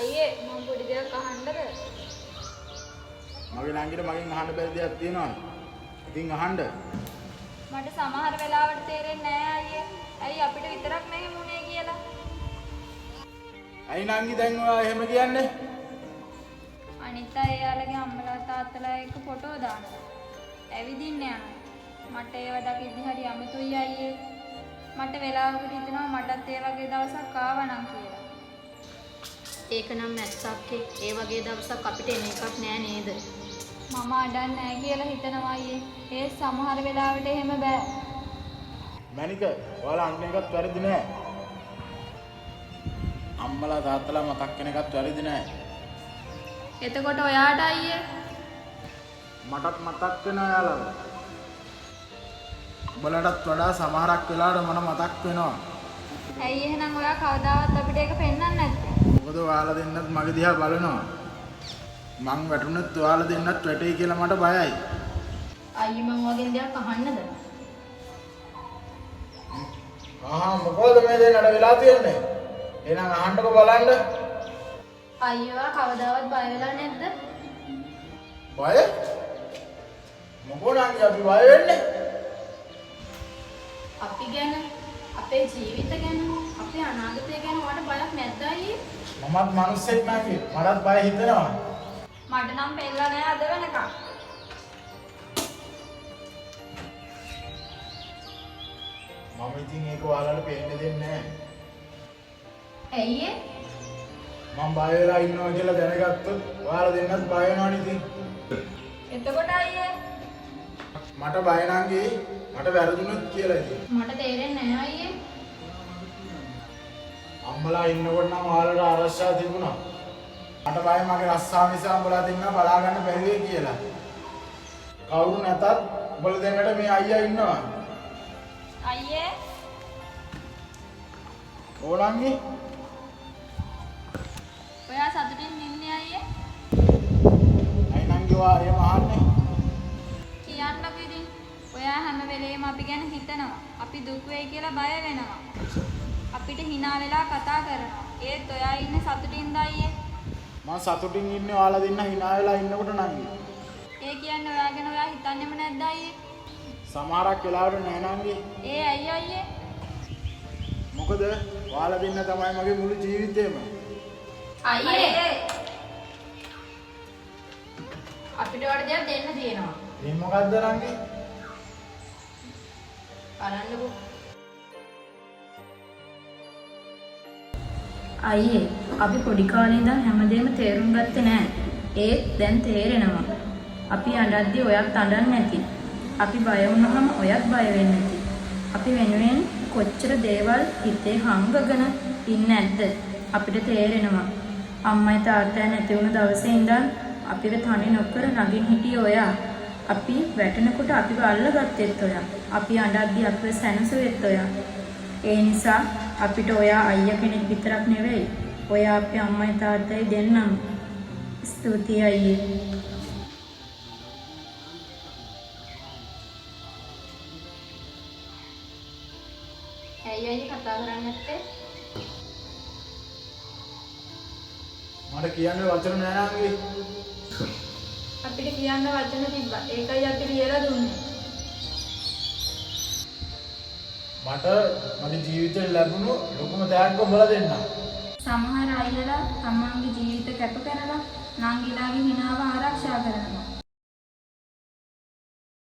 අයියේ මම පොඩි දෙයක් අහන්නද? මගේ ළඟට මගෙන් අහන්න බැරි දෙයක් තියෙනවා. ඉතින් අහන්න. මට සමහර වෙලාවට තේරෙන්නේ නැහැ අයියේ. ඇයි අපිට විතරක් මෙහෙම වුනේ කියලා. ඇයි නංගි දැන් ඔයා එහෙම කියන්නේ? අනිත් අය එයාලගේ අම්මලා තාත්තලා එක්ක ෆොටෝ දානවා. ඇවිදින්න යනවා. මට ඒව දකිද්දි හරි අමතුයි අයියේ. මට වෙලාවකට හිතෙනවා මටත් ඒ වගේ දවසක් ආවනම් කියලා. ඒක නම් මැස්සක් ඒ වගේ දවසක් අපිට එන එකක් නෑ නේද? මම අඩන්නේ නැහැ කියලා හිතනවා අයියේ. ඒ සමහර වෙලාවට එහෙම බෑ. මැනික ඔයාලා අන්න එකත් වැරදි නෑ. අම්මලා තාත්තලා මතක් වෙන එකත් වැරදි නෑ. එතකොට ඔයාට අයියේ මටත් මතක් වෙනවා යාළුවා. උඹලටත් වඩා සමහරක් වෙලාවට මම මතක් වෙනවා. ඇයි එහෙනම් ඔයා කවදාවත් අපිට ඒක පෙන්වන්නේ නැත්තේ? මොකද ඔයාලා දෙන්නත් මගේ දිහා බලනවා. මං වැටුනොත් ඔයාලා දෙන්නත් වැටෙයි කියලා මට බයයි. අයියේ මම වගේ දෙයක් අහන්නද? මොකද මේ දෙන්නට වෙලා තියෙන්නේ? එහෙනම් අහන්නකො බලන්න. අයියෝ කවදාවත් බය වෙලා නැද්ද? බය? මොකෝ නංගි අපි බය වෙන්නේ? අපි ගැන, අපේ ජීවිත ගැන, අපේ අනාගතය ගැන ඔයාලට බයක් නැද්ද අයියේ? මමත් මිනිස්සෙක් නංගි. මටත් බය හිතෙනවා. මට නම් පෙන්නලා නෑ අද වෙනකම්. මම ඉතින් ඒක ඔයාලට පේන්න දෙන්නේ නැහැ. ඇයි මම බය වෙලා ඉන්නවා කියලා දැනගත්තොත් ඔයාලා දෙන්නත් බය වෙනවනේ ඉතින්. එතකොට අයියේ මට බය නංගි. මට වැරදුනොත් කියලා ඉතින්. මට තේරෙන්නේ නැහැ අයියේ. අම්මලා ඉන්නකොට නම් ඔයාලට ආරක්ෂා තිබුණා. මට බය මගේ රස්සාව නිසා උඹලා දෙන්න බලා ගන්න බැරි වෙයි කියලා. කවුරු නැතත් උඹලා දෙන්නට මේ අයියා ඉන්නවා. අයියේ ඕනංගි ඔයා සතුටින් ඉන්නේ අයියේ? අයි නංගි ඔයා එහෙම අහන්නේ? කියන්නකෝ ඉතින්. ඔයා හැම වෙලේම අපි ගැන හිතනවා. අපි දුක් වෙයි කියලා බය වෙනවා. අපිට hina වෙලා කතා කරනවා. ඒත් ඔයා ඉන්නේ සතුටින්ද අයියේ? මම සතුටින් ඉන්නේ ඔයාලා දෙන්න hina වෙලා ඉන්නකොට නංගි. ඒ කියන්නේ ඔයා ගැන ඔයා හිතන්නේම නැද්ද අයියේ? සමහරක් වෙලාවට නෑ නංගි. ඒ ඇයි අයියේ? මොකද ඔයාලා දෙන්න තමයි මගේ මුළු ජීවිතේම. අයියේ අපිට වඩා දෙයක් දෙන්න තියෙනවා. මේ මොකද්ද නංගි? බලන්නකෝ. අයියේ අපි පොඩි කාලේ ඉඳන් හැමදේම තේරුම් ගත්තේ නෑ. ඒත් දැන් තේරෙනවා. අපි අඬද්දි ඔයත් අඬන්නේ නැති. අපි බය වුණාම ඔයත් බය වෙන්නේ නැති. අපි වෙනුවෙන් කොච්චර දේවල් හිතේ හංගගෙන ඉන්නේ නැද්ද? අපිට තේරෙනවා. අම්මයි තාත්තයි නැති වුණ දවසේ ඉඳන් අපිව තනි නොකර නගින් හිටියේ ඔයා. අපි වැටෙනකොට අපිව අල්ලගත්තෙත් ඔයා. අපි අඬද්දි අපිව සැනසුවෙත් ඔයා. ඒ නිසා අපිට ඔයා අයියා කෙනෙක් විතරක් නෙවෙයි. ඔයා අපේ අම්මයි තාත්තයි දෙන්නම. ස්තුතියි අයියේ. ඇයි අයියේ කතා කරන්නේ නැත්තේ? මට කියන්න වචන නෑ නංගි. අපිට කියන්න වචන තිබ්බා. ඒකයි අපි ලියලා දුන්නේ. මට මගේ ජීවිතේ ලැබුණු ලොකුම තෑග්ග උඹලා දෙන්න. සමහර අයියලා තමන්ගේ ජීවිත කැප කරලා නංගිලාගේ හිනාව ආරක්ෂා කරනවා.